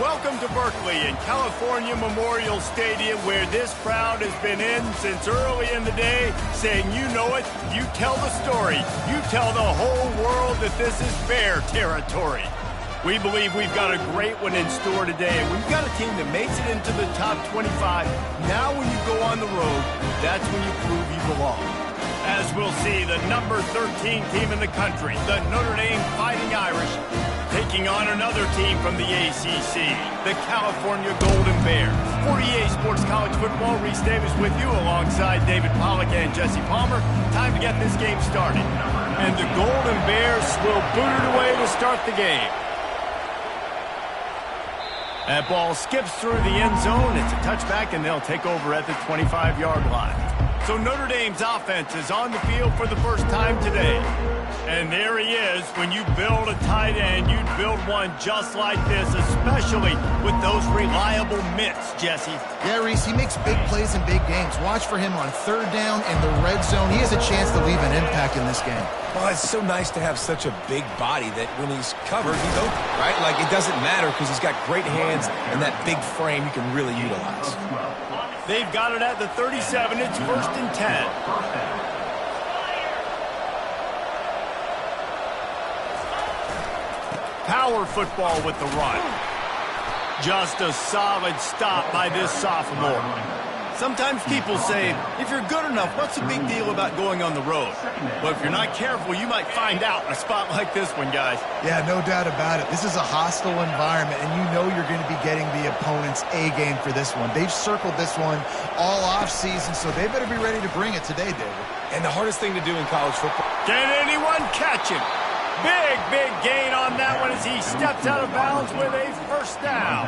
Welcome to Berkeley and California Memorial Stadium, where this crowd has been in since early in the day, saying, you know it, you tell the story, you tell the whole world that this is Bear territory. We believe we've got a great one in store today. We've got a team that makes it into the top 25. Now when you go on the road, that's when you prove you belong. As we'll see, the number 13 team in the country, the Notre Dame Fighting Irish, taking on another team from the ACC, the California Golden Bears. For EA Sports College Football, Reese Davis with you alongside David Pollack and Jesse Palmer. Time to get this game started. And the Golden Bears will boot it away to start the game. That ball skips through the end zone. It's a touchback, and they'll take over at the 25-yard line. So Notre Dame's offense is on the field for the first time today. And there he is. When you build a tight end, you build one just like this, especially with those reliable mitts, Jesse. Yeah, Reese, he makes big plays in big games. Watch for him on third down in the red zone. He has a chance to leave an impact in this game. Well, it's so nice to have such a big body that when he's covered, he's open, right? Like, it doesn't matter because he's got great hands and that big frame you can really utilize. They've got it at the 37. It's 1st and 10. Power football with the run. Just a solid stop by this sophomore. Sometimes people say, if you're good enough, what's the big deal about going on the road? Well, if you're not careful, you might find out in a spot like this one, guys. Yeah, no doubt about it. This is a hostile environment, and you know you're going to be getting the opponent's A-game for this one. They've circled this one all off-season, so they better be ready to bring it today, David. And the hardest thing to do in college football. Can anyone catch him? Big gain on that one as he steps out of bounds with a first down.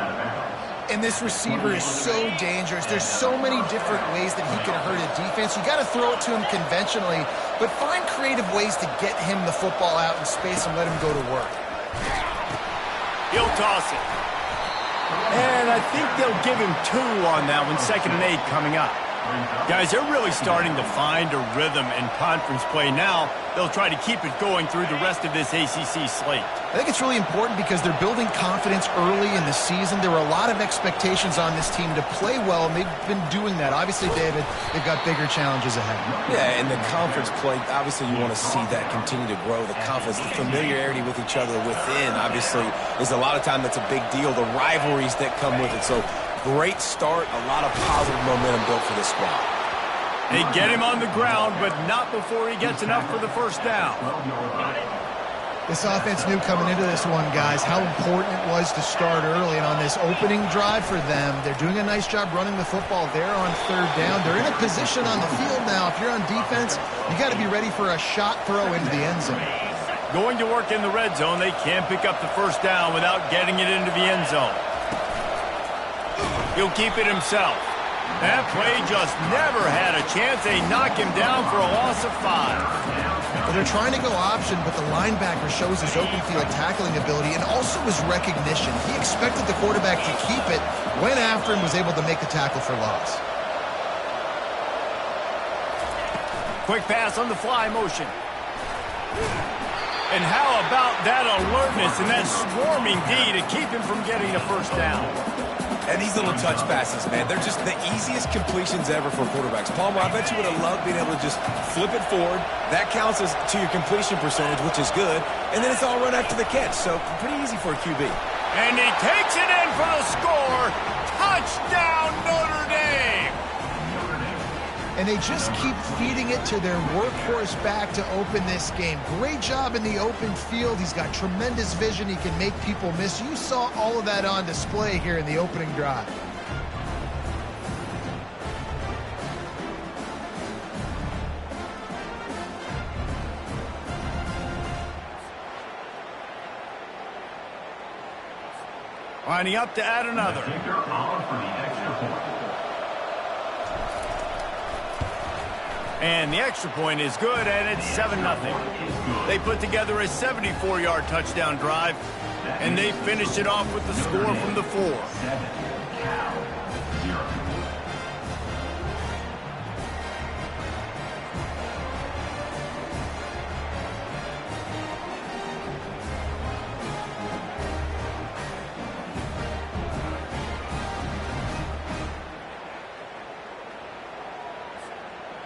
And this receiver is so dangerous. There's so many different ways that he can hurt a defense. You got to throw it to him conventionally, but find creative ways to get him the football out in space and let him go to work. He'll toss it. And I think they'll give him 2 on that one. 2nd and 8 coming up. Guys, they're really starting to find a rhythm in conference play now. They'll try to keep it going through the rest of this ACC slate. I think it's really important because they're building confidence early in the season. There were a lot of expectations on this team to play well, and they've been doing that. Obviously, David, they've got bigger challenges ahead. Yeah, and the conference play, obviously you want to see that continue to grow. The confidence, the familiarity with each other within, obviously, is a lot of time that's a big deal. The rivalries that come with it. So, great start, a lot of positive momentum built for this squad. They get him on the ground, but not before he gets enough for the first down. This offense knew coming into this one, guys, how important it was to start early. And on this opening drive for them, they're doing a nice job running the football there on third down. They're in a position on the field now. If you're on defense, you got to be ready for a shot throw into the end zone. Going to work in the red zone, they can't pick up the first down without getting it into the end zone. He'll keep it himself. That play just never had a chance. They knock him down for a loss of 5. Well, they're trying to go option, but the linebacker shows his open field tackling ability and also his recognition. He expected the quarterback to keep it, went after him, was able to make the tackle for loss. Quick pass on the fly motion. And how about that alertness and that swarming D to keep him from getting a first down? And these little touch passes, man, they're just the easiest completions ever for quarterbacks. Palmer, I bet you would have loved being able to just flip it forward. That counts as to your completion percentage, which is good. And then it's all run after the catch, so pretty easy for a QB. And he takes it in for the score. Touchdown, Notre Dame! And they just keep feeding it to their workhorse back to open this game. Great job in the open field. He's got tremendous vision. He can make people miss. You saw all of that on display here in the opening drive. Lining up to add another. And the extra point is good, and it's 7-0. They put together a 74-yard touchdown drive, and they finished it off with the score from the 4.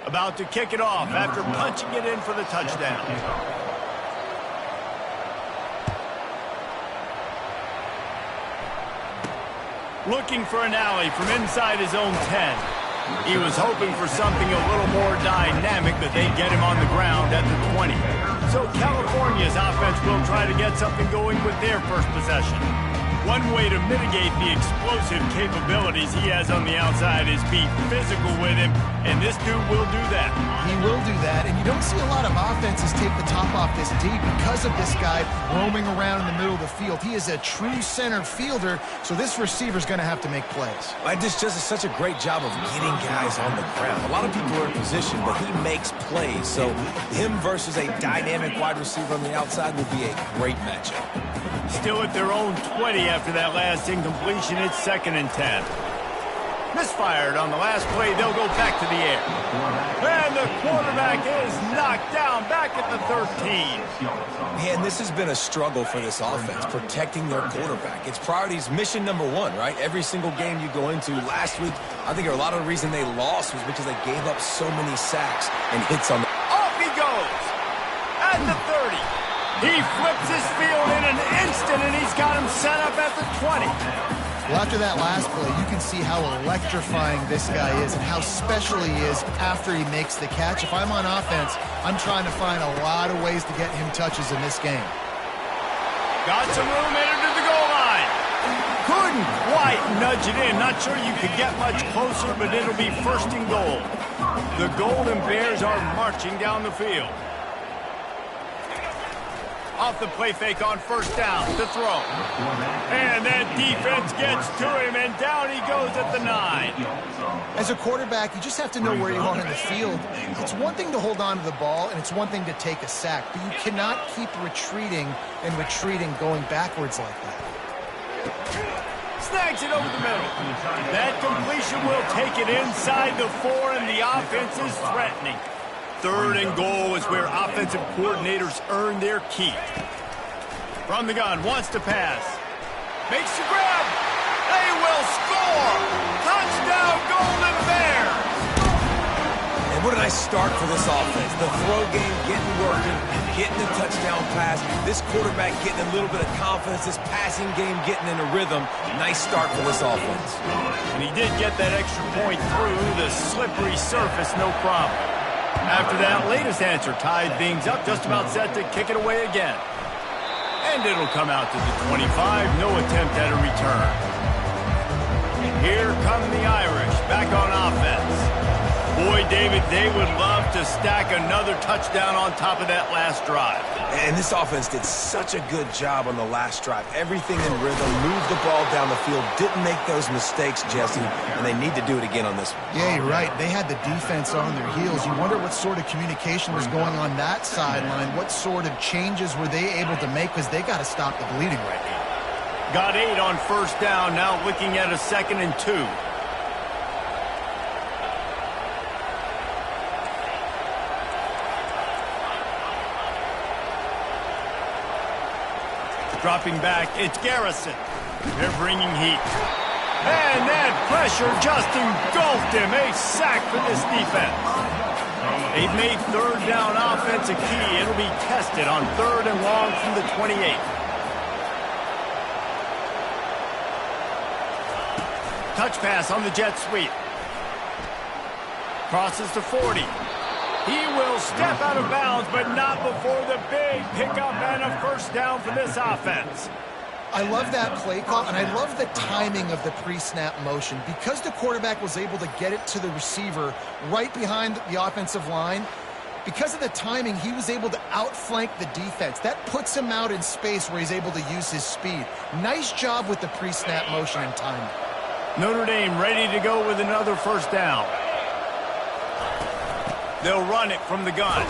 About to kick it off after punching it in for the touchdown. Looking for an alley from inside his own 10. He was hoping for something a little more dynamic, but they get him on the ground at the 20. So California's offense will try to get something going with their first possession. One way to mitigate the explosive capabilities he has on the outside is be physical with him, and this dude will do that. He will do that, and you don't see a lot of offenses take the top off this D because of this guy roaming around in the middle of the field. He is a true center fielder, so this receiver's going to have to make plays. This just is such a great job of getting guys on the ground. A lot of people are in position, but he makes plays, so him versus a dynamic wide receiver on the outside would be a great matchup. Still at their own 20 after that last incompletion. It's 2nd and 10. Misfired on the last play. They'll go back to the air. And the quarterback is knocked down back at the 13. Man, this has been a struggle for this offense, protecting their quarterback. It's priorities, mission number one, right? Every single game you go into. Last week, I think a lot of the reason they lost was because they gave up so many sacks and hits on the... Off he goes! At the 30. He flips his field in an instant, and he's got him set up at the 20. Well, after that last play, you can see how electrifying this guy is and how special he is after he makes the catch. If I'm on offense, I'm trying to find a lot of ways to get him touches in this game. Got some room into the goal line. Couldn't quite nudge it in. Not sure you could get much closer, but it'll be 1st and goal. The Golden Bears are marching down the field. Off the play fake on 1st down to throw. And that defense gets to him, and down he goes at the 9. As a quarterback, you just have to know where you are in the field. It's one thing to hold on to the ball, and it's one thing to take a sack, but you cannot keep retreating and retreating going backwards like that. Snags it over the middle. That completion will take it inside the 4, and the offense is threatening. 3rd and goal is where offensive coordinators earn their keep. From the gun, wants to pass. Makes the grab. They will score. Touchdown, Golden Bears. And what a nice start for this offense. The throw game getting working, getting the touchdown pass. This quarterback getting a little bit of confidence. This passing game getting in a rhythm. Nice start for this offense. And he did get that extra point through the slippery surface, no problem. After that latest answer tied things up, just about set to kick it away again. And it'll come out to the 25, no attempt at a return. Here come the Irish, back on offense. Boy, David, they would love to stack another touchdown on top of that last drive. And this offense did such a good job on the last drive. Everything in rhythm, moved the ball down the field, didn't make those mistakes, Jesse, and they need to do it again on this one. Yeah, you're right. They had the defense on their heels. You wonder what sort of communication was going on that sideline. What sort of changes were they able to make, because they got to stop the bleeding right now. Got 8 on 1st down, now looking at a 2nd and 2. Dropping back, it's Garrison. They're bringing heat. And that pressure just engulfed him. A sack for this defense. They've made 3rd down offense a key. It'll be tested on 3rd and long from the 28. Touch pass on the jet sweep. Crosses to 40. He will step out of bounds, but not before the big pickup and a 1st down for this offense. I love that play call, and I love the timing of the pre-snap motion. Because the quarterback was able to get it to the receiver right behind the offensive line, because of the timing, he was able to outflank the defense. That puts him out in space where he's able to use his speed. Nice job with the pre-snap motion and timing. Notre Dame ready to go with another 1st down. They'll run it from the gun.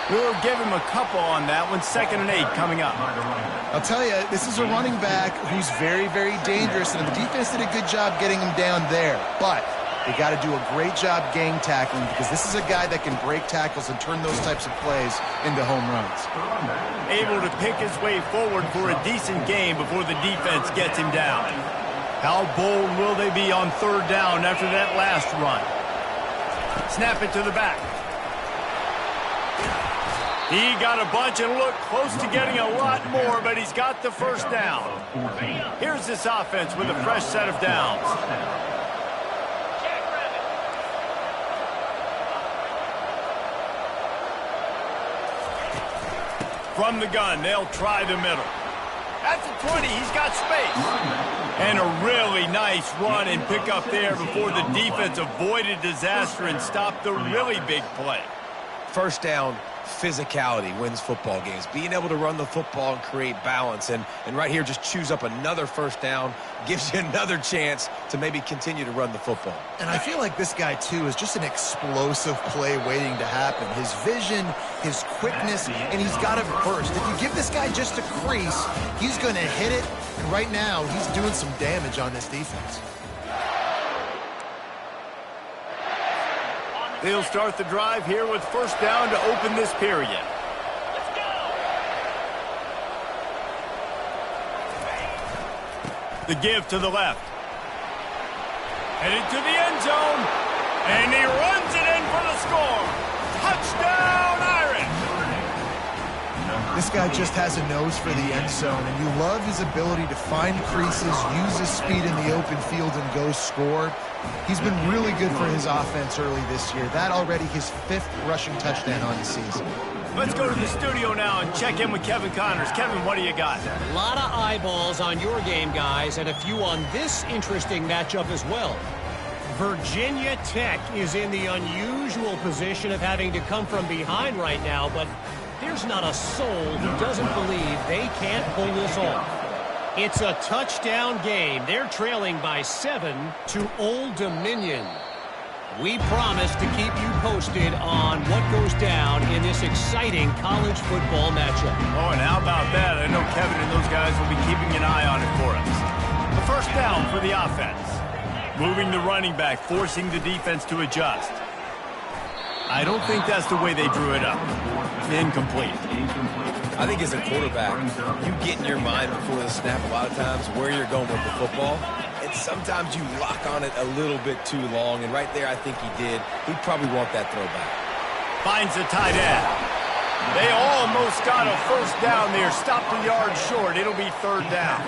We'll give him a couple on that one. 2nd and 8 coming up. I'll tell you, this is a running back who's very, very dangerous, and the defense did a good job getting him down there. But they got to do a great job gang tackling, because this is a guy that can break tackles and turn those types of plays into home runs. Able to pick his way forward for a decent game before the defense gets him down. How bold will they be on 3rd down after that last run? Snap it to the back. He got a bunch and looked close to getting a lot more, but he's got the first down. Here's this offense with a fresh set of downs. From the gun, they'll try the middle. At the 20, he's got space. And a really nice run and pick up there before the defense avoided disaster and stopped the really big play. First down, physicality wins football games. Being able to run the football and create balance. And right here, just choose up another first down, gives you another chance to maybe continue to run the football. And I feel like this guy, too, is just an explosive play waiting to happen. His vision, his quickness, and he's got it first. If you give this guy just a crease, he's going to hit it. And right now, he's doing some damage on this defense. They'll start the drive here with first down to open this period. Let's go. The give to the left. Headed to the end zone. And he runs it in for the score. Touchdown, Irish. This guy just has a nose for the end zone, and you love his ability to find creases, use his speed in the open field, and go score. He's been really good for his offense early this year. That already his 5th rushing touchdown on the season. Let's go to the studio now and check in with Kevin Connors. Kevin, what do you got? A lot of eyeballs on your game, guys, and a few on this interesting matchup as well. Virginia Tech is in the unusual position of having to come from behind right now, but there's not a soul who doesn't believe they can't pull this off. It's a touchdown game. They're trailing by 7 to Old Dominion. We promise to keep you posted on what goes down in this exciting college football matchup. Oh, and how about that? I know Kevin and those guys will be keeping an eye on it for us. The first down for the offense. Moving the running back, forcing the defense to adjust. I don't think that's the way they drew it up. Incomplete. I think as a quarterback, you get in your mind before the snap a lot of times where you're going with the football. And sometimes you lock on it a little bit too long. And right there, I think he did. He'd probably want that throwback. Finds the tight end. They almost got a first down there. Stopped a yard short. It'll be third down.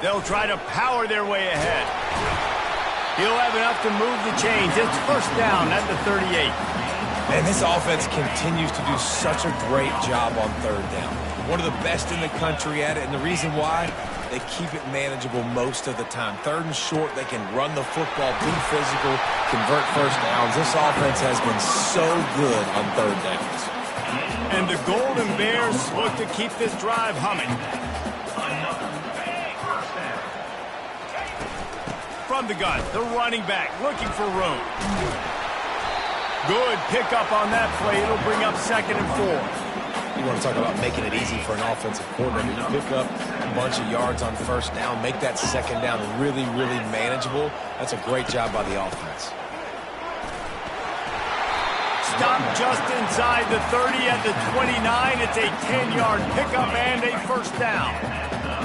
They'll try to power their way ahead. He'll have enough to move the chains. It's first down at the 38. And this offense continues to do such a great job on third down. One of the best in the country at it, and the reason why, they keep it manageable most of the time. Third and short, they can run the football, be physical, convert first downs. This offense has been so good on third downs. And the Golden Bears look to keep this drive humming. From the gun, the running back looking for room. Good pickup on that play. It'll bring up 2nd and 4. You want to talk about making it easy for an offensive coordinator. You pick up a bunch of yards on first down, make that second down really, really manageable. That's a great job by the offense. Stop just inside the 30 at the 29. It's a 10-yard pickup and a first down.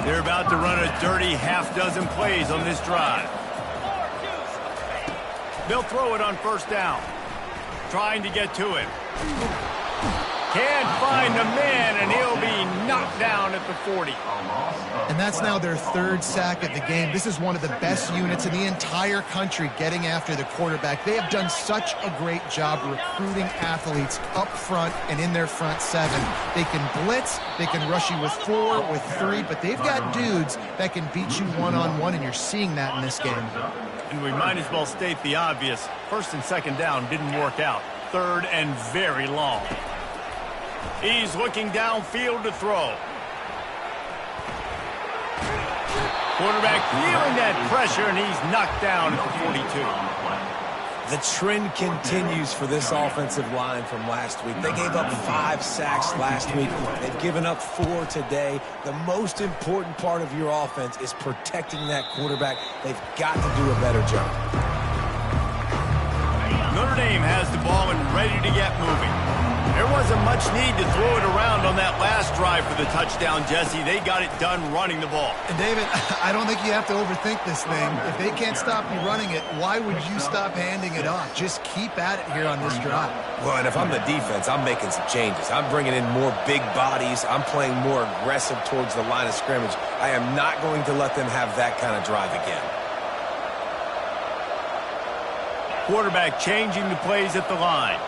They're about to run a dirty half-dozen plays on this drive. They'll throw it on first down. Trying to get to him. Can't find the man, and he'll be knocked down at the 40. And that's now their 3rd sack of the game. This is one of the best units in the entire country getting after the quarterback. They have done such a great job recruiting athletes up front and in their front 7. They can blitz, they can rush you with 4, with 3, but they've got dudes that can beat you one-on-one, and you're seeing that in this game. And we might as well state the obvious. First and second down didn't work out. Third and very long. He's looking downfield to throw. Quarterback feeling that pressure, and he's knocked down at the 42. The trend continues for this offensive line from last week. They gave up 5 sacks last week. They've given up 4 today. The most important part of your offense is protecting that quarterback. They've got to do a better job. Notre Dame has the ball and ready to get moving. There wasn't much need to throw it around on that last drive for the touchdown, Jesse. They got it done running the ball. And David, I don't think you have to overthink this thing. If they can't stop you running it, why would you stop handing it off? Just keep at it here on this drive. Well, and if I'm the defense, I'm making some changes. I'm bringing in more big bodies. I'm playing more aggressive towards the line of scrimmage. I am not going to let them have that kind of drive again. Quarterback changing the plays at the line.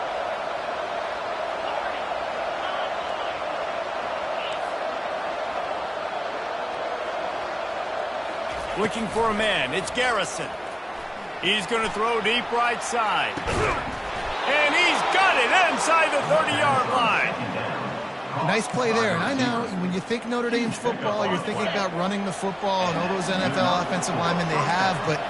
Looking for a man. It's Garrison. He's going to throw deep right side. And he's got it inside the 30-yard line. Nice play there. And I know when you think Notre Dame's football, you're thinking about running the football and all those NFL offensive linemen they have. But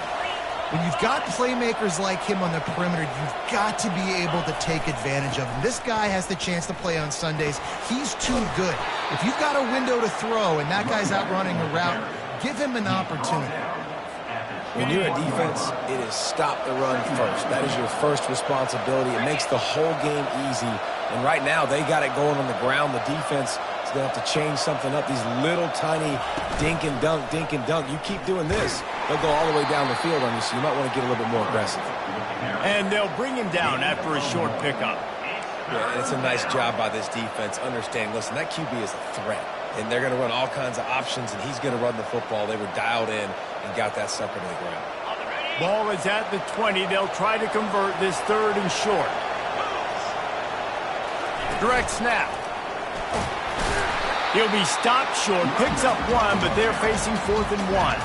when you've got playmakers like him on the perimeter, you've got to be able to take advantage of him. This guy has the chance to play on Sundays. He's too good. If you've got a window to throw and that guy's out running a route, give him an opportunity. When you're a defense, it is stop the run first. That is your first responsibility. It makes the whole game easy. And right now, they got it going on the ground. The defense is going to have to change something up. These little tiny dink and dunk, dink and dunk. You keep doing this, they'll go all the way down the field on you, so you might want to get a little bit more aggressive. And they'll bring him down after a short pickup. Yeah, and it's a nice job by this defense. Understand, listen, that QB is a threat. And they're going to run all kinds of options, and he's going to run the football. They were dialed in and got that sucker to the ground. Ball is at the 20. They'll try to convert this third and short. Direct snap. He'll be stopped short. Picks up one, but they're facing 4th and 1.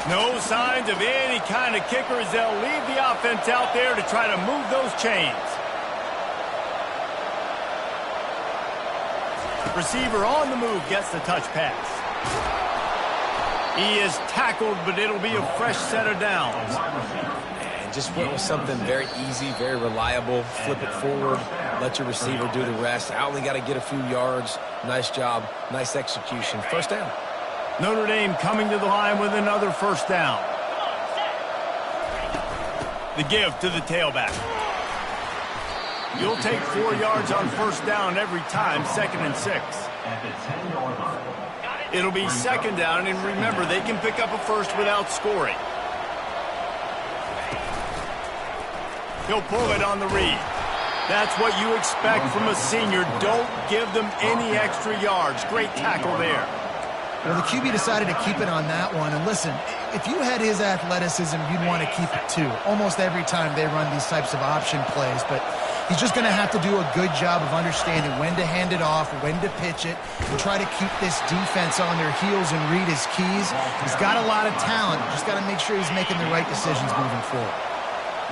No signs of any kind of kickers. They'll leave the offense out there to try to move those chains. Receiver on the move gets the touch pass. He is tackled, but it'll be a fresh set of downs. And just went with something very easy, very reliable. Flip it forward, let your receiver do the rest. I only got to get a few yards. Nice job, nice execution. First down. Notre Dame coming to the line with another first down. The give to the tailback. You'll take 4 yards on first down every time, 2nd and 6. It'll be 2nd down, and remember, they can pick up a first without scoring. He'll pull it on the read. That's what you expect from a senior. Don't give them any extra yards. Great tackle there. Well, the QB decided to keep it on that one. And listen, if you had his athleticism, you'd want to keep it too. Almost every time they run these types of option plays. But he's just going to have to do a good job of understanding when to hand it off, when to pitch it, and try to keep this defense on their heels and read his keys. He's got a lot of talent. Just got to make sure he's making the right decisions moving forward.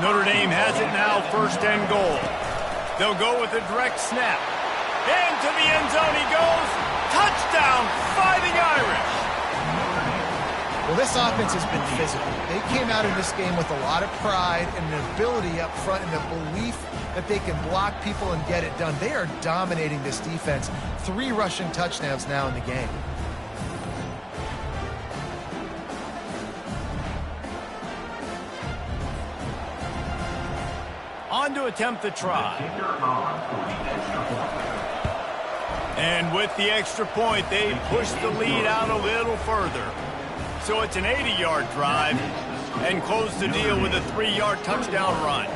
Notre Dame has it now, 1st and goal. They'll go with a direct snap. Into the end zone he goes. Touchdown, Fighting Irish. Well, this offense has been physical. They came out in this game with a lot of pride and an ability up front and a belief that they can block people and get it done. They are dominating this defense. 3 rushing touchdowns now in the game. On to attempt the try. And with the extra point, they push the lead out a little further. So it's an 80-yard drive and close the deal with a 3-yard touchdown run.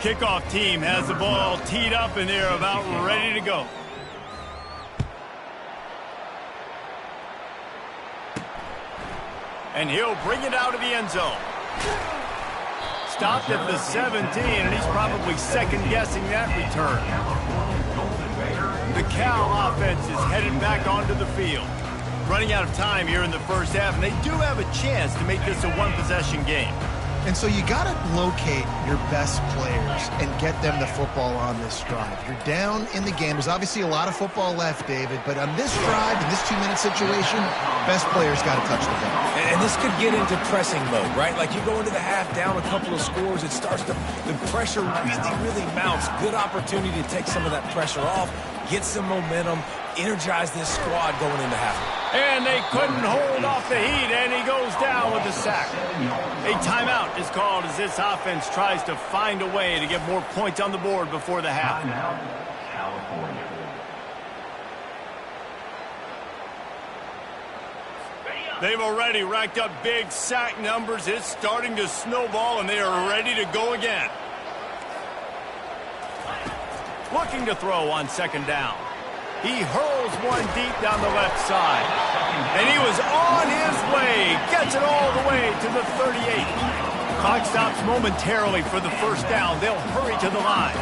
kickoff team has the ball teed up, and they're about ready to go. And he'll bring it out of the end zone. Stopped at the 17, and he's probably second-guessing that return. The Cal offense is headed back onto the field. Running out of time here in the first half, and they do have a chance to make this a one-possession game. And so you got to locate your best players and get them the football on this drive. You're down in the game. There's obviously a lot of football left, David, but on this drive, in this 2-minute situation, best players got to touch the ball. And this could get into pressing mode, right? Like you go into the half down a couple of scores, it starts to, the pressure really mounts. Good opportunity to take some of that pressure off, get some momentum, energize this squad going into half. And they couldn't hold off the heat, and he goes down with a sack. A timeout is called as this offense tries to find a way to get more points on the board before the half. They've already racked up big sack numbers. It's starting to snowball, and they are ready to go again. Looking to throw on second down. He hurls one deep down the left side. And he was on his way. Gets it all the way to the 38. Clock stops momentarily for the first down. They'll hurry to the line.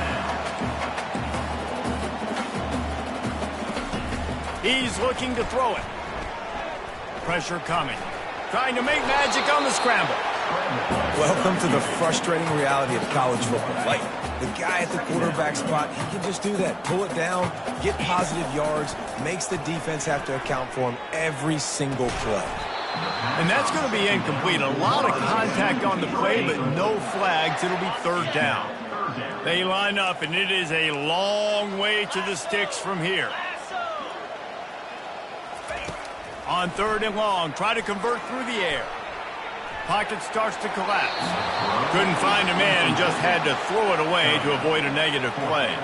He's looking to throw it. Pressure coming. Trying to make magic on the scramble. Welcome to the frustrating reality of college football. Like, the guy at the quarterback spot, he can just do that. Pull it down, get positive yards, makes the defense have to account for him every single play. And that's going to be incomplete. A lot of contact on the play, but no flags. It'll be third down. They line up, and it is a long way to the sticks from here. On third and long, try to convert through the air. Pocket starts to collapse. Couldn't find a man and just had to throw it away to avoid a negative play.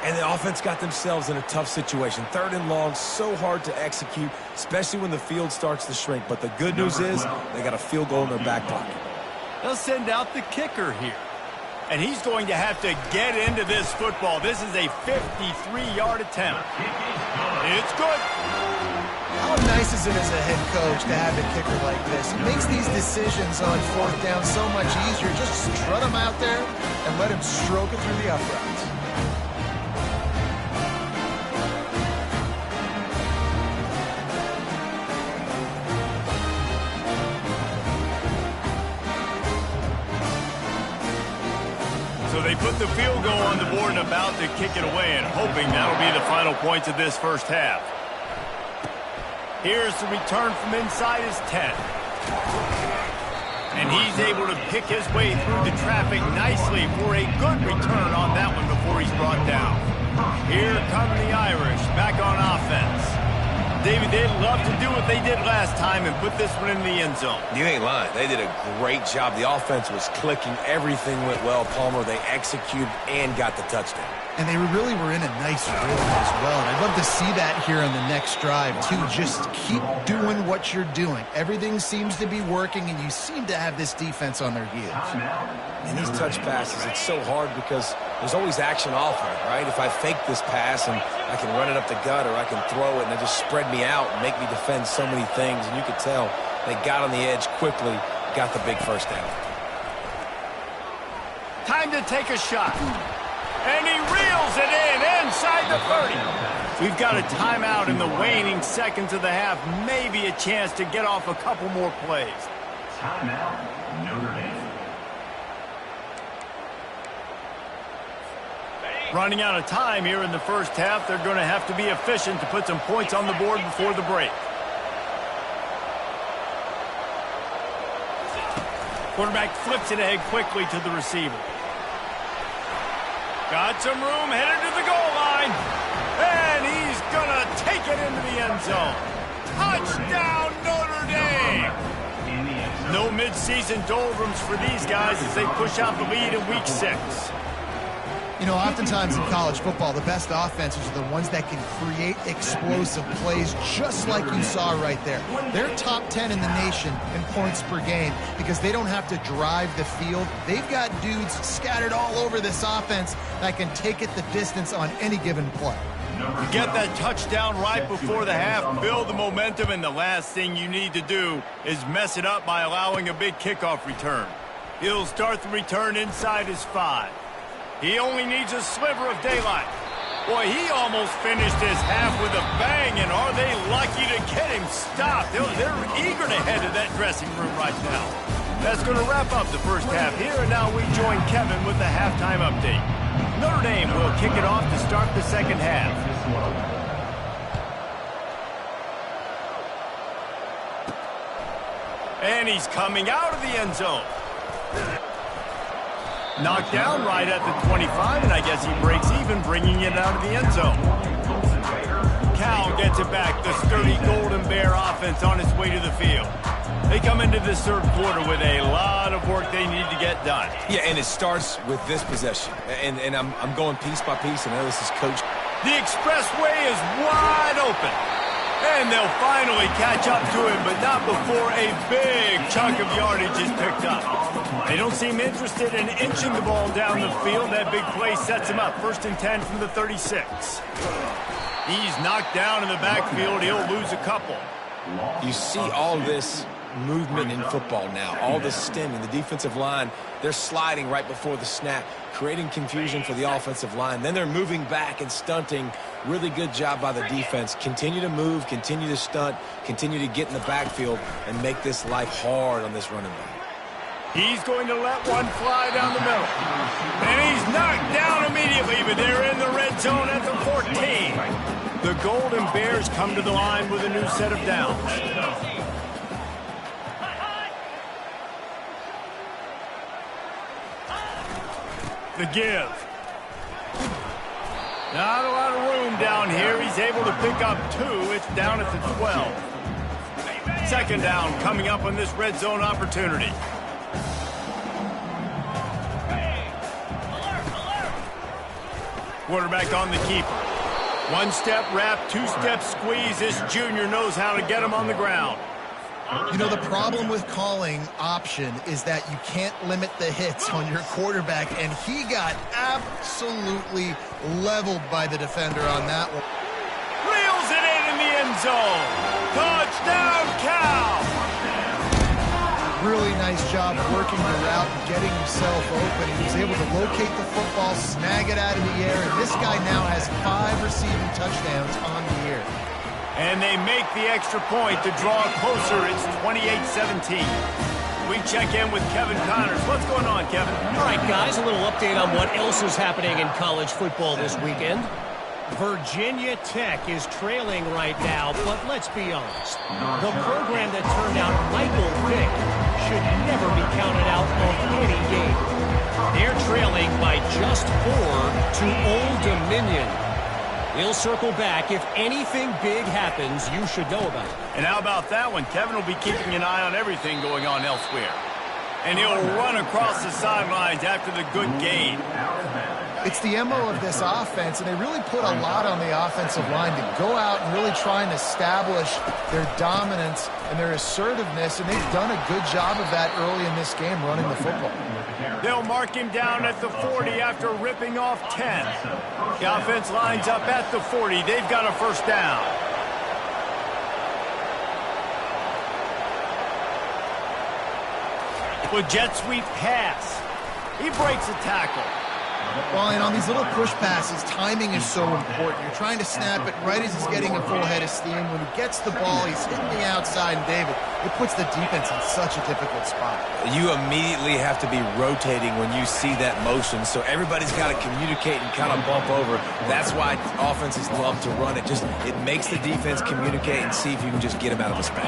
And the offense got themselves in a tough situation. Third and long, so hard to execute, especially when the field starts to shrink. But the good news is they got a field goal in their back pocket. They'll send out the kicker here. And he's going to have to get into this football. This is a 53-yard attempt. It's good. How nice is it as a head coach to have a kicker like this? It makes these decisions on fourth down so much easier. Just strut him out there and let him stroke it through the uprights. So they put the field goal on the board and about to kick it away, and hoping that'll be the final points of this first half. Here's the return from inside his 10. And he's able to pick his way through the traffic nicely for a good return on that one before he's brought down. Here come the Irish back on offense. David, they'd love to do what they did last time and put this one in the end zone. You ain't lying. They did a great job. The offense was clicking. Everything went well, Palmer. They executed and got the touchdown. And they really were in a nice rhythm as well. And I'd love to see that here on the next drive, too. Just keep doing what you're doing. Everything seems to be working, and you seem to have this defense on their heels. And these touch passes, it's so hard because there's always action offered, right? If I fake this pass and I can run it up the gut or I can throw it and they just spread me out and make me defend so many things. And you could tell they got on the edge quickly, got the big first down. Time to take a shot. And he reels it in inside the 30. We've got a timeout in the waning seconds of the half. Maybe a chance to get off a couple more plays. Timeout, Notre Dame. Running out of time here in the first half. They're going to have to be efficient to put some points on the board before the break. Quarterback flips it ahead quickly to the receiver. Got some room, headed to the goal line. And he's going to take it into the end zone. Touchdown, Notre Dame. No midseason doldrums for these guys as they push out the lead in Week 6. You know, oftentimes in college football, the best offenses are the ones that can create explosive plays, just like you saw right there. They're top 10 in the nation in points per game because they don't have to drive the field. They've got dudes scattered all over this offense that can take it the distance on any given play. You get that touchdown right before the half, build the momentum, and the last thing you need to do is mess it up by allowing a big kickoff return. He'll start the return inside his 5. He only needs a sliver of daylight. Boy, he almost finished his half with a bang, and are they lucky to get him stopped? They're eager to head to that dressing room right now. That's going to wrap up the first half here, and now we join Kevin with the halftime update. Notre Dame will kick it off to start the second half. And he's coming out of the end zone. Knocked down right at the 25, and I guess he breaks even, bringing it out of the end zone. Cal gets it back. The sturdy Golden Bear offense on its way to the field. They come into this third quarter with a lot of work they need to get done. Yeah, and it starts with this possession. And I'm going piece by piece. I know this is Coach. The expressway is wide open. And they'll finally catch up to him, but not before a big chunk of yardage is picked up. They don't seem interested in inching the ball down the field. That big play sets him up. 1st and 10 from the 36. He's knocked down in the backfield. He'll lose a couple. You see all this movement in football now, all the stemming, the defensive line, they're sliding right before the snap, creating confusion for the offensive line. Then they're moving back and stunting. Really good job by the defense. Continue to move, continue to stunt, continue to get in the backfield and make this life hard on this running back. He's going to let one fly down the middle. And he's knocked down immediately, but they're in the red zone at the 14. The Golden Bears come to the line with a new set of downs. The give. Not a lot of room down here. He's able to pick up 2. It's down at the 12. 2nd down coming up on this red zone opportunity. Quarterback on the keeper. 1-step wrap, 2-step squeeze. This junior knows how to get him on the ground. You know, the problem with calling option is that you can't limit the hits on your quarterback, and he got absolutely leveled by the defender on that one. Reels it in the end zone. Touchdown, Cal! Really nice job working the route and getting himself open. He was able to locate the football, snag it out of the air, and this guy now has 5 receiving touchdowns on the year. And they make the extra point to draw closer. It's 28-17. We check in with Kevin Connors. What's going on, Kevin? All right, guys, a little update on what else is happening in college football this weekend. Virginia Tech is trailing right now, but let's be honest. The program that turned out Michael Vick should never be counted out of any game. They're trailing by just 4 to Old Dominion. We'll circle back. If anything big happens, you should know about it. And how about that one? Kevin will be keeping an eye on everything going on elsewhere. And he'll run across the sidelines after the good gain. It's the MO of this offense, and they really put a lot on the offensive line to go out and really try and establish their dominance and their assertiveness, and they've done a good job of that early in this game running the football. They'll mark him down at the 40 after ripping off 10. The offense lines up at the 40. They've got a 1st down. With jet sweep pass. He breaks a tackle. Well, and on these little push passes, timing is so important. You're trying to snap it right as he's getting a full head of steam. When he gets the ball, he's hitting the outside, and David, it puts the defense in such a difficult spot. You immediately have to be rotating when you see that motion, so everybody's got to communicate and kind of bump over. That's why offenses love to run it. It makes the defense communicate and see if you can just get him out of a spot.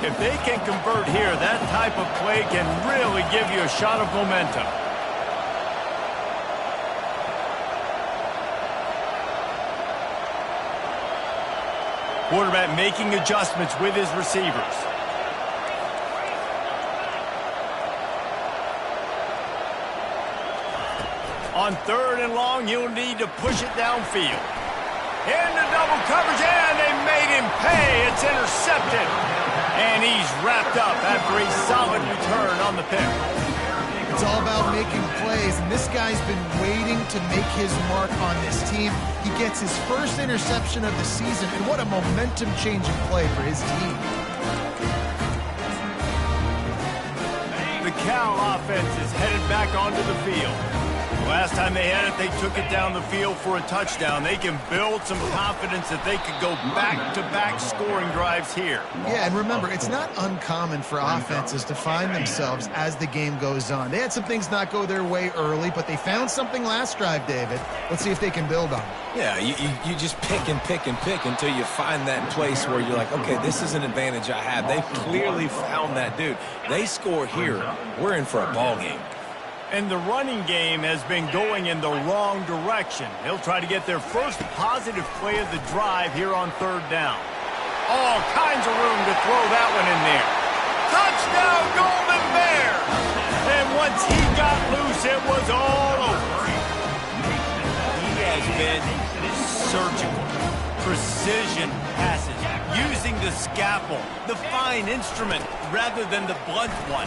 If they can convert here, that type of play can really give you a shot of momentum. Quarterback making adjustments with his receivers. On 3rd and long, he'll need to push it downfield. Into double coverage, and they made him pay. It's intercepted. And he's wrapped up after a solid return on the pick. It's all about making plays, and this guy's been waiting to make his mark on this team. He gets his first interception of the season, and what a momentum-changing play for his team. The Cal offense is headed back onto the field. Last time they had it, they took it down the field for a touchdown. They can build some confidence that they could go back-to-back scoring drives here. Yeah, and remember, it's not uncommon for offenses to find themselves as the game goes on. They had some things not go their way early, but they found something last drive, David. Let's see if they can build on it. Yeah, you just pick and pick and pick until you find that place where you're like, okay, this is an advantage I have. They've clearly found that, dude. They score here, we're in for a ball game. And the running game has been going in the wrong direction. They'll try to get their first positive play of the drive here on 3rd down. All kinds of room to throw that one in there. Touchdown, Golden Bears! And once he got loose, it was all over. He has been surgical. Precision passes, using the scalpel, the fine instrument, rather than the blunt one.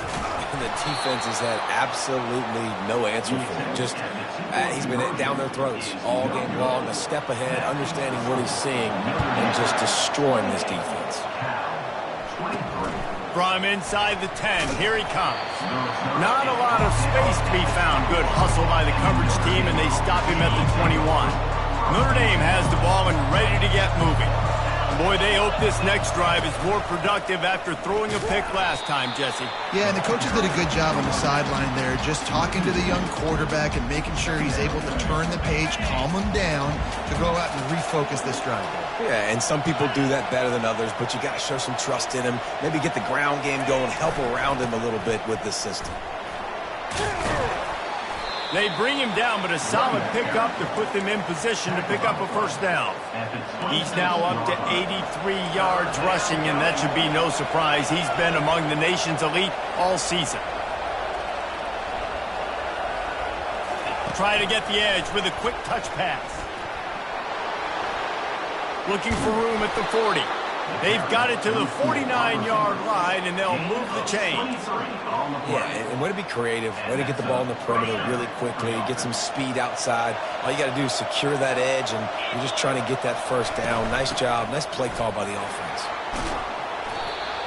And the defense has had absolutely no answer for him. Just, he's been down their throats all game long, a step ahead, understanding what he's seeing, and just destroying this defense. From inside the 10, here he comes. Not a lot of space to be found. Good hustle by the coverage team, and they stop him at the 21. Notre Dame has the ball and ready to get moving. Boy, they hope this next drive is more productive after throwing a pick last time, Jesse. Yeah, and the coaches did a good job on the sideline there, just talking to the young quarterback and making sure he's able to turn the page, calm him down, to go out and refocus this drive. Yeah, and some people do that better than others, but you got to show some trust in him, maybe get the ground game going, help around him a little bit with this system. They bring him down, but a solid pickup to put them in position to pick up a first down. He's now up to 83 yards rushing, and that should be no surprise. He's been among the nation's elite all season. Try to get the edge with a quick touch pass. Looking for room at the 40. They've got it to the 49-yard line, and they'll move the chains. Yeah, and way to be creative, way to get the ball in the perimeter really quickly, get some speed outside. All you got to do is secure that edge, and you're just trying to get that first down. Nice job. Nice play call by the offense.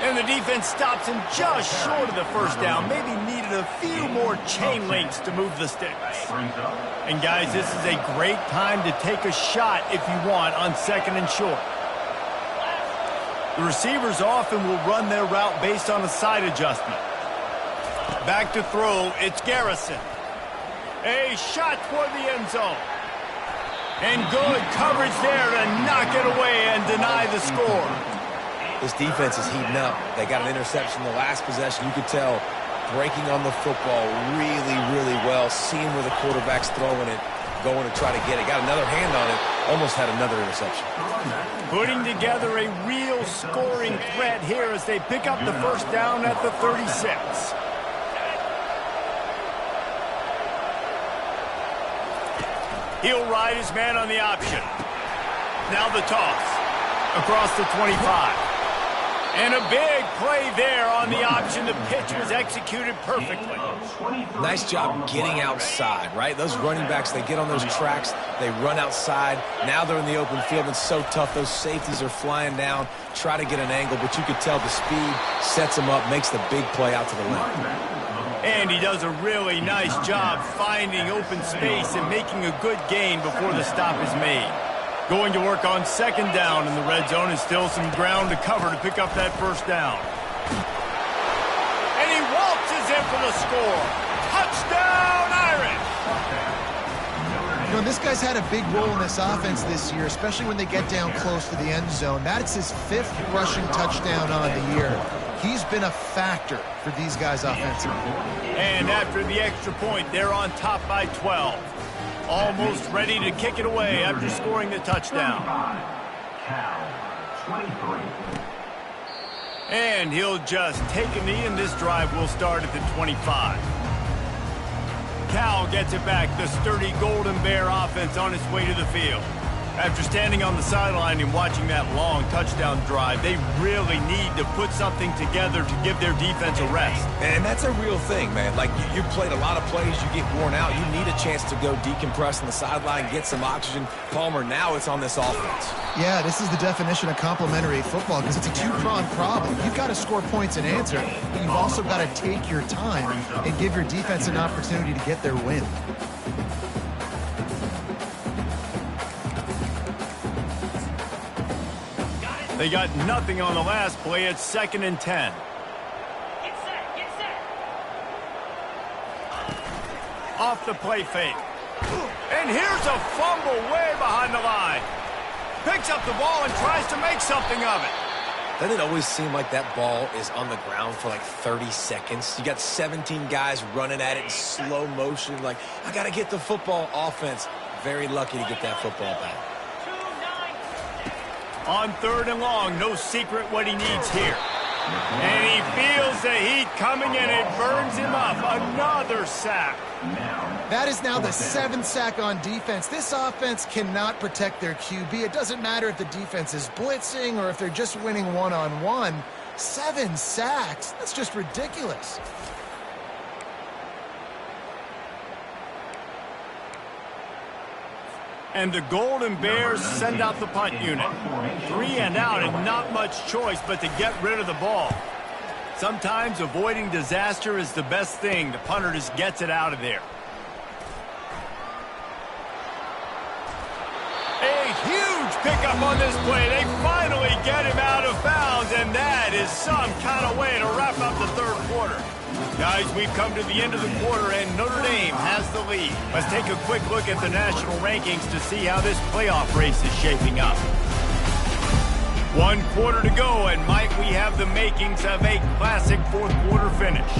And the defense stops him just short of the first down. Maybe needed a few more chain links to move the sticks. And, guys, this is a great time to take a shot if you want on 2nd and short. The receivers often will run their route based on a side adjustment. Back to throw, it's Garrison. A shot toward the end zone. And good coverage there to knock it away and deny the score. This defense is heating up. They got an interception the last possession. You could tell breaking on the football really, really well, seeing where the quarterback's throwing it, going to try to get it. Got another hand on it, almost had another interception. Putting together a real scoring threat here as they pick up the first down at the 36. He'll ride his man on the option. Now the toss. Across the 25. And a big play there on the option. The pitch was executed perfectly. Nice job getting outside, right? Those running backs, they get on those tracks, they run outside. Now they're in the open field. It's so tough. Those safeties are flying down, try to get an angle, but you could tell the speed sets them up, makes the big play out to the left. And he does a really nice job finding open space and making a good gain before the stop is made. Going to work on 2nd down in the red zone, and still some ground to cover to pick up that first down. And he waltzes in for the score. Touchdown, Irish! You know, this guy's had a big role in this offense this year, especially when they get down close to the end zone. That's his 5th rushing touchdown on the year. He's been a factor for these guys offensively. And after the extra point, they're on top by 12. Almost ready to kick it away after scoring the touchdown. And he'll just take a knee, and this drive will start at the 25. Ncaa gets it back. The sturdy Golden Bear offense on its way to the field. After standing on the sideline and watching that long touchdown drive, they really need to put something together to give their defense a rest. And that's a real thing, man. Like, you played a lot of plays, you get worn out. You need a chance to go decompress on the sideline, get some oxygen. Palmer, now it's on this offense. Yeah, this is the definition of complementary football because it's a two-pronged problem. You've got to score points and answer, but you've also got to take your time and give your defense an opportunity to get their win. They got nothing on the last play. It's 2nd and 10. Get set, get set. Off the play fake. And here's a fumble way behind the line. Picks up the ball and tries to make something of it. Doesn't it always seem like that ball is on the ground for like 30 seconds? You got 17 guys running at it in slow motion. Like, I got to get the football. Offense, very lucky to get that football back. On 3rd and long, no secret what he needs here. And he feels the heat coming and it burns him up. Another sack. That is now the 7th sack on defense. This offense cannot protect their QB. It doesn't matter if the defense is blitzing or if they're just winning one-on-one. 7 sacks, that's just ridiculous. And the Golden Bears send out the punt unit. 3 and out and not much choice but to get rid of the ball. Sometimes avoiding disaster is the best thing. The punter just gets it out of there. A huge pickup on this play. They finally get him out of bounds, and that is some kind of way to wrap up the 3rd quarter. Guys, we've come to the end of the quarter, and Notre Dame has the lead. Let's take a quick look at the national rankings to see how this playoff race is shaping up. 1 quarter to go, and might we have the makings of a classic 4th quarter finish.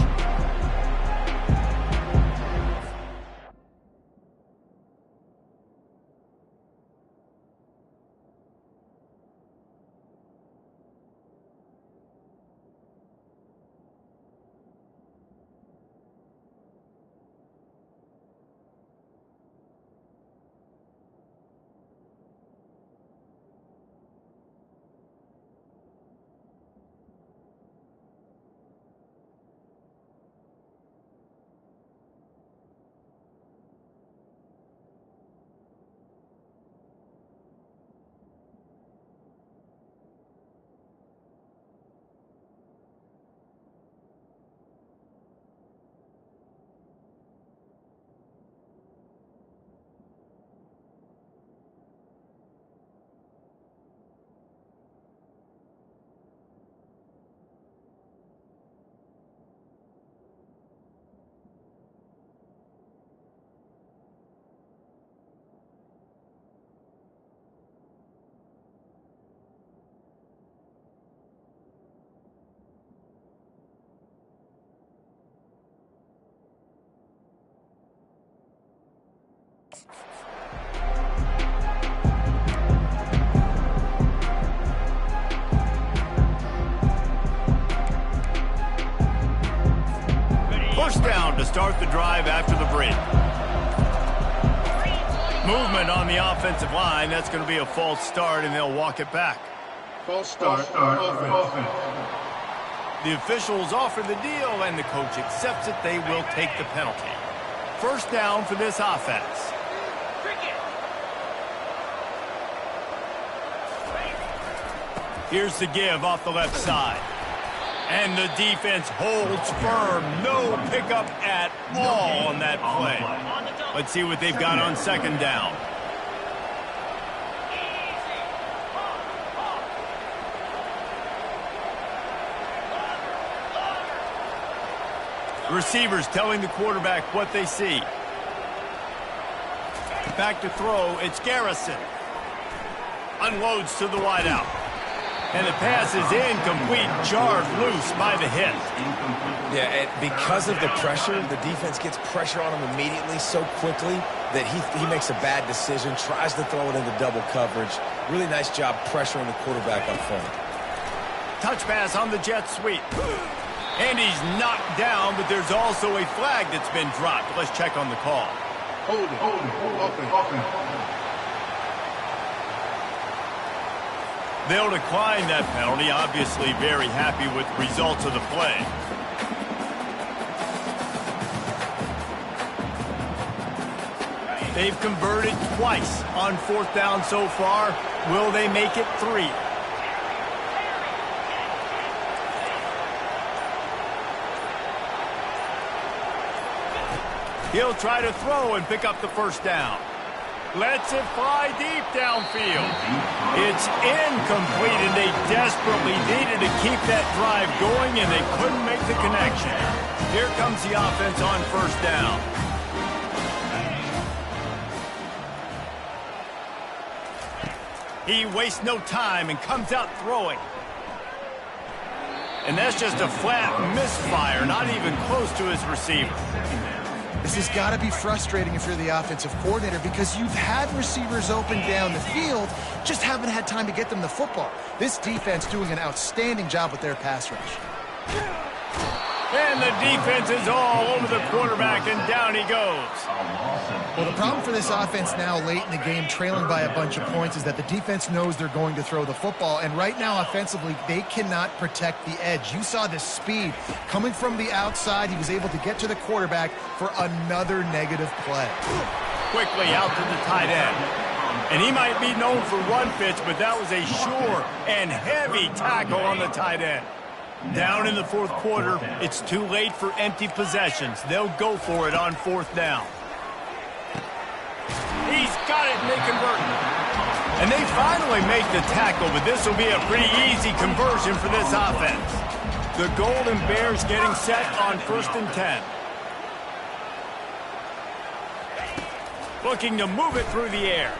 Push down to start the drive after the break. Movement on the offensive line. That's going to be a false start, and they'll walk it back. False start. Offense. The officials offer the deal, and the coach accepts it. They will take the penalty. 1st down for this offense. Here's the give off the left side. And the defense holds firm. No pickup at all on that play. Let's see what they've got on 2nd down. Receivers telling the quarterback what they see. Back to throw. It's Garrison. Unloads to the wideout. And the pass is incomplete, jarred loose by the hit. Yeah, and because of the pressure, the defense gets pressure on him immediately so quickly that he makes a bad decision, tries to throw it into double coverage. Really nice job pressuring the quarterback up front. Touch pass on the jet sweep. And he's knocked down, but there's also a flag that's been dropped. Let's check on the call. Hold it. Offense. They'll decline that penalty, obviously very happy with the results of the play. They've converted twice on 4th down so far. Will they make it 3? He'll try to throw and pick up the 1st down. Lets it fly deep downfield. It's incomplete, and they desperately needed to keep that drive going, and they couldn't make the connection. Here comes the offense on 1st down. He wastes no time and comes out throwing. And that's just a flat misfire, not even close to his receiver. This has got to be frustrating if you're the offensive coordinator because you've had receivers open down the field, just haven't had time to get them the football. This defense doing an outstanding job with their pass rush. And the defense is all over the quarterback, and down he goes. Well, the problem for this offense now late in the game, trailing by a bunch of points, is that the defense knows they're going to throw the football. And right now, offensively, they cannot protect the edge. You saw the speed coming from the outside. He was able to get to the quarterback for another negative play. Quickly out to the tight end. And he might be known for run fits, but that was a sure and heavy tackle on the tight end. Down in the 4th quarter, it's too late for empty possessions. They'll go for it on 4th down. He's got it, and they convert. And they finally make the tackle, but this will be a pretty easy conversion for this offense. The Golden Bears getting set on 1st and 10. Looking to move it through the air.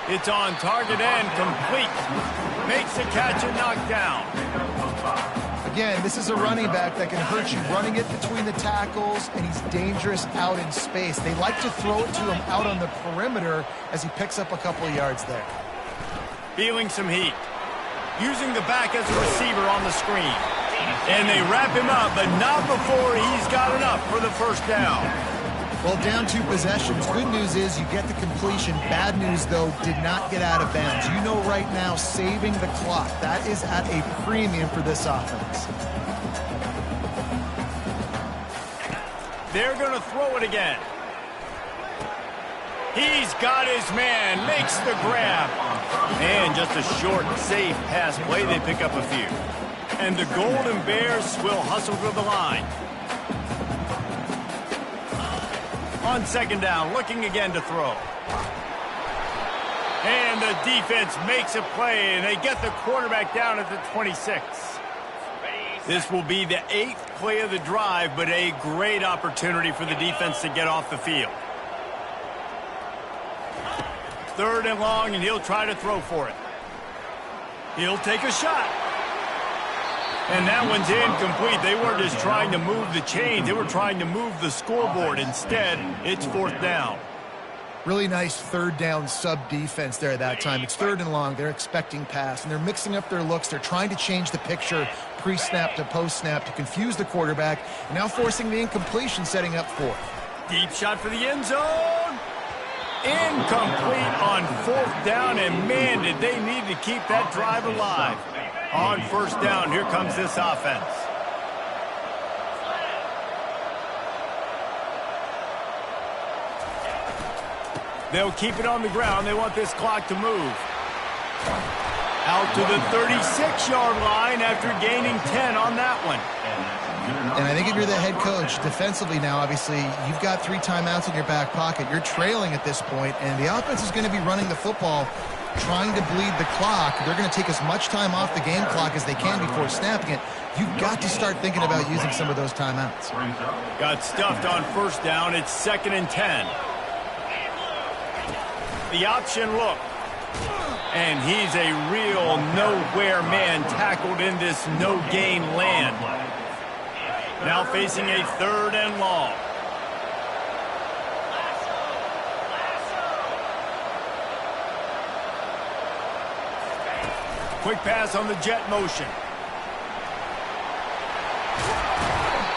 It's on target and complete. Makes the catch and knocked down. Again, this is a running back that can hurt you running it between the tackles, and he's dangerous out in space. They like to throw it to him out on the perimeter as he picks up a couple of yards there. Feeling some heat. Using the back as a receiver on the screen. And they wrap him up, but not before he's got enough for the 1st down. Well, down 2 possessions. Good news is you get the completion. Bad news, though, did not get out of bounds. You know right now, saving the clock. That is at a premium for this offense. They're going to throw it again. He's got his man, makes the grab. And just a short, safe pass play. They pick up a few. And the Golden Bears will hustle to the line. On 2nd down, looking again to throw. And the defense makes a play, and they get the quarterback down at the 26. This will be the 8th play of the drive, but a great opportunity for the defense to get off the field. 3rd and long, and he'll try to throw for it. He'll take a shot. And that one's incomplete. They weren't just trying to move the chains. They were trying to move the scoreboard. Instead, it's 4th down. Really nice 3rd down sub-defense there that time. It's 3rd and long. They're expecting pass, and they're mixing up their looks. They're trying to change the picture pre-snap to post-snap to confuse the quarterback, and now forcing the incompletion, setting up 4th. Deep shot for the end zone. Incomplete on 4th down, and man, did they need to keep that drive alive. On 1st down, here comes this offense. They'll keep it on the ground. They want this clock to move. Out to the 36-yard line after gaining 10 on that one. And I think if you're the head coach, defensively now, obviously, you've got 3 timeouts in your back pocket. You're trailing at this point, and the offense is going to be running the football, trying to bleed the clock. They're going to take as much time off the game clock as they can before snapping it. You've got to start thinking about using some of those timeouts. Got stuffed on 1st down. It's 2nd and 10. The option look. And he's a real nowhere man tackled in this no-gain land. Now facing a 3rd and long. Quick pass on the jet motion.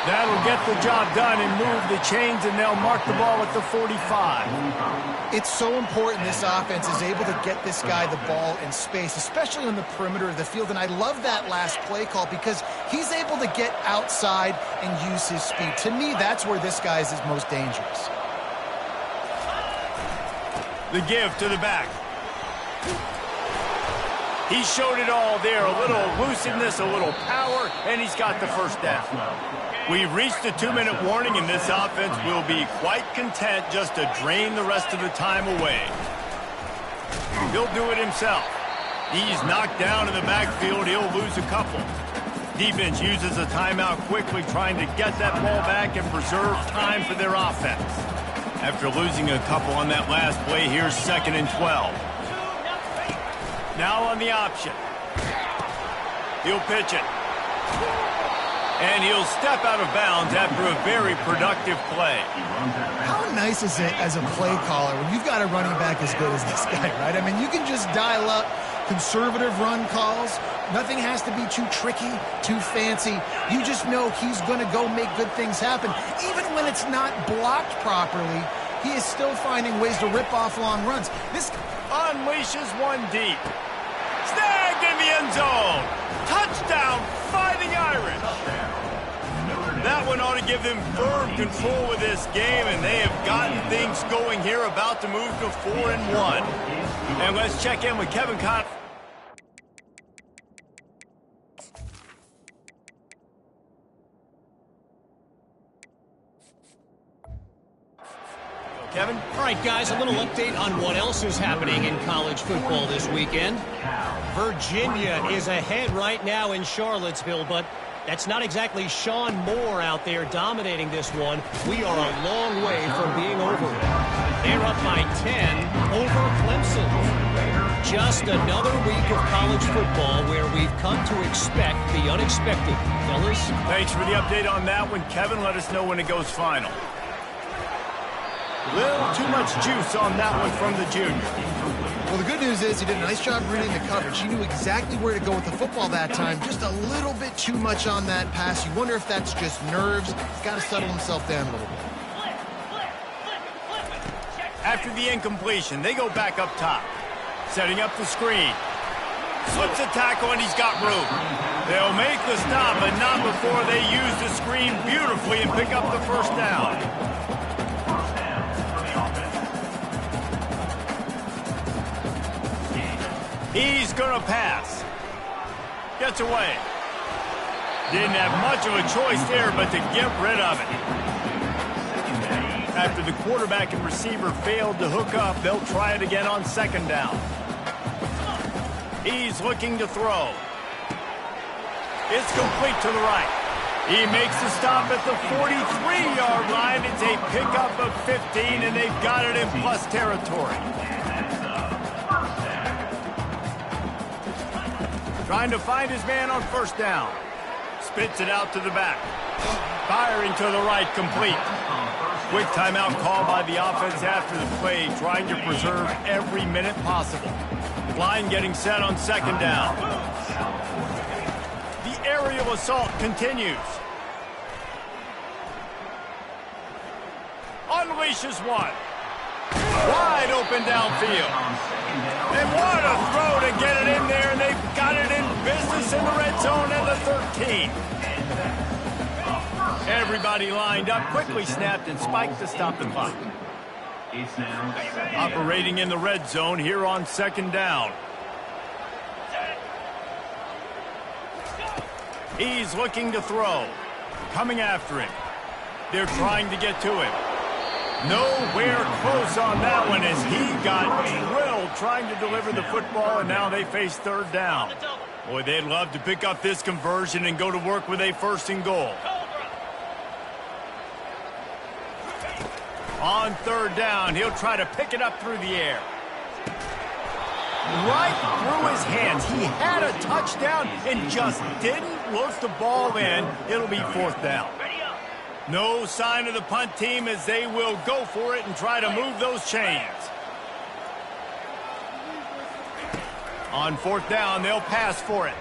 That'll get the job done and move the chains, and they'll mark the ball at the 45. It's so important this offense is able to get this guy the ball in space, especially on the perimeter of the field. And I love that last play call because he's able to get outside and use his speed. To me, that's where this guy is his most dangerous. The give to the back. He showed it all there. A little elusiveness, a little power, and he's got the first down. We've reached the 2-minute warning, and this offense will be quite content just to drain the rest of the time away. He'll do it himself. He's knocked down in the backfield. He'll lose a couple. Defense uses a timeout quickly, trying to get that ball back and preserve time for their offense. After losing a couple on that last play, here's 2nd and 12. Now on the option. He'll pitch it. And he'll step out of bounds after a very productive play. How nice is it as a play caller when you've got a running back as good as this guy, right? I mean, you can just dial up conservative run calls. Nothing has to be too tricky, too fancy. You just know he's going to go make good things happen. Even when it's not blocked properly, he is still finding ways to rip off long runs. This unleashes one deep. Snagged in the end zone. Touchdown, Fighting Irish. That one ought to give them firm control with this game, and they have gotten things going here, about to move to 4-1. And let's check in with Kevin Ncaa. Kevin? All right, guys, a little update on what else is happening in college football this weekend. Virginia is ahead right now in Charlottesville, but that's not exactly Sean Moore out there dominating this one. We are a long way from being over it. They're up by 10 over Clemson. Just another week of college football where we've come to expect the unexpected. Fellas? Thanks for the update on that one, Kevin. Let us know when it goes final. Little too much juice on that one from the junior. Well, the good news is he did a nice job reading the coverage. He knew exactly where to go with the football that time. Just a little bit too much on that pass. You wonder if that's just nerves. He's got to settle himself down a little bit. After the incompletion, they go back up top. Setting up the screen. Slips a tackle, and he's got room. They'll make the stop, but not before they use the screen beautifully and pick up the first down. He's going to pass. Gets away. Didn't have much of a choice there, but to get rid of it. After the quarterback and receiver failed to hook up, they'll try it again on 2nd down. He's looking to throw. It's complete to the right. He makes the stop at the 43-yard line. It's a pickup of 15, and they've got it in plus territory. Trying to find his man on 1st down. Spits it out to the back. Firing to the right, complete. Quick timeout call by the offense after the play, trying to preserve every minute possible. Line getting set on 2nd down. The aerial assault continues. Unleashes one. Wide open downfield. And what a throw to get it in there, and they've got it in business in the red zone at the 13. Everybody lined up, quickly snapped and spiked to stop the clock. Operating in the red zone here on 2nd down. He's looking to throw. Coming after him. They're trying to get to him. Nowhere close on that one as he got drilled trying to deliver the football, and now they face 3rd down. Boy, they'd love to pick up this conversion and go to work with a 1st and goal. On 3rd down, he'll try to pick it up through the air. Right through his hands. He had a touchdown and just didn't look the ball in. It'll be 4th down. No sign of the punt team as they will go for it and try to move those chains. On 4th down, they'll pass for it.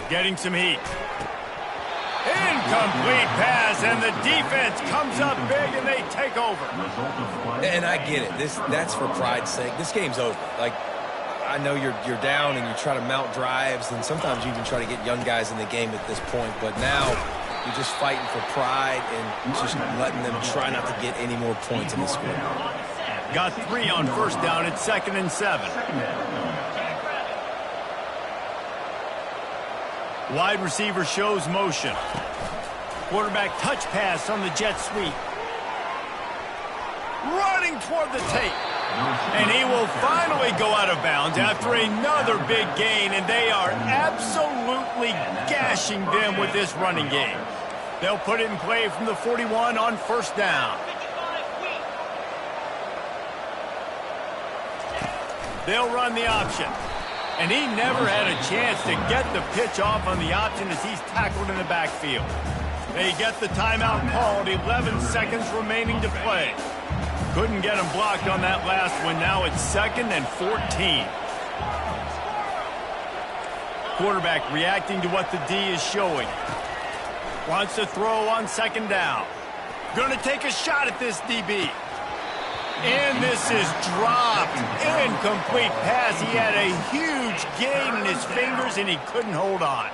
Getting some heat. Incomplete pass, and the defense comes up big, and they take over. And I get it. That's for pride's sake. This game's over. Like, I know you're down and you try to mount drives, and sometimes you even try to get young guys in the game at this point. But now you're just fighting for pride and just letting them try not to get any more points in the score. Got 3 on first down. It's 2nd and 7. Wide receiver shows motion. Quarterback touch pass on the jet sweep. Running toward the tape. And he will finally go out of bounds after another big gain, and they are absolutely gashing them with this running game. They'll put it in play from the 41 on first down. They'll run the option. And he never had a chance to get the pitch off on the option as he's tackled in the backfield. They get the timeout called, 11 seconds remaining to play. Couldn't get him blocked on that last one. Now it's 2nd and 14. Quarterback reacting to what the D is showing. Wants to throw on 2nd down. Going to take a shot at this DB. And this is dropped. Incomplete pass. He had a huge gain in his fingers, and he couldn't hold on.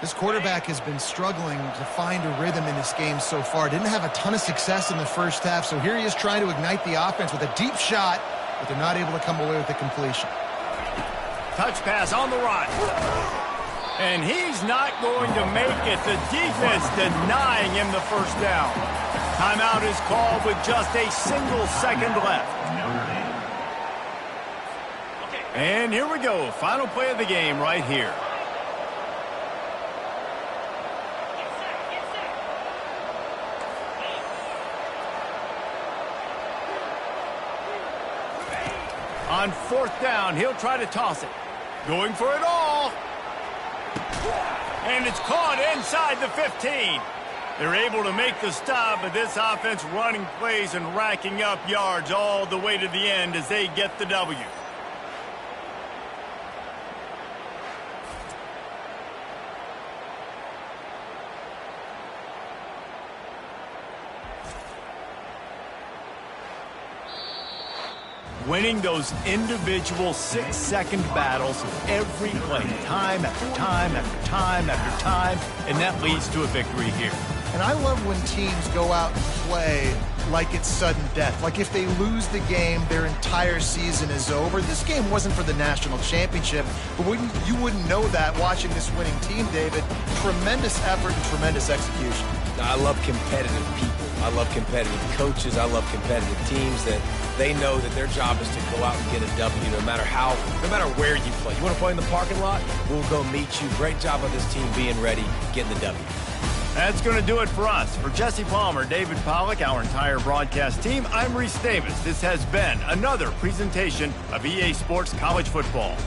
This quarterback has been struggling to find a rhythm in this game so far. Didn't have a ton of success in the first half, so here he is trying to ignite the offense with a deep shot, but they're not able to come away with the completion. Touch pass on the run. And he's not going to make it. The defense denying him the first down. Timeout is called with just a single second left. And here we go. Final play of the game right here. On 4th down, he'll try to toss it. Going for it all. And it's caught inside the 15. They're able to make the stop, but this offense running plays and racking up yards all the way to the end as they get the W. Winning those individual 6-second battles every play, time after time after time after time, and that leads to a victory here. And I love when teams go out and play like it's sudden death. Like if they lose the game, their entire season is over. This game wasn't for the national championship, but you wouldn't know that watching this winning team, David. Tremendous effort and tremendous execution. I love competitive people. I love competitive coaches. I love competitive teams that they know that their job is to go out and get a W no matter where you play. You want to play in the parking lot? We'll go meet you. Great job of this team being ready, getting the W. That's going to do it for us. For Jesse Palmer, David Pollack, our entire broadcast team, I'm Reese Davis. This has been another presentation of EA Sports College Football.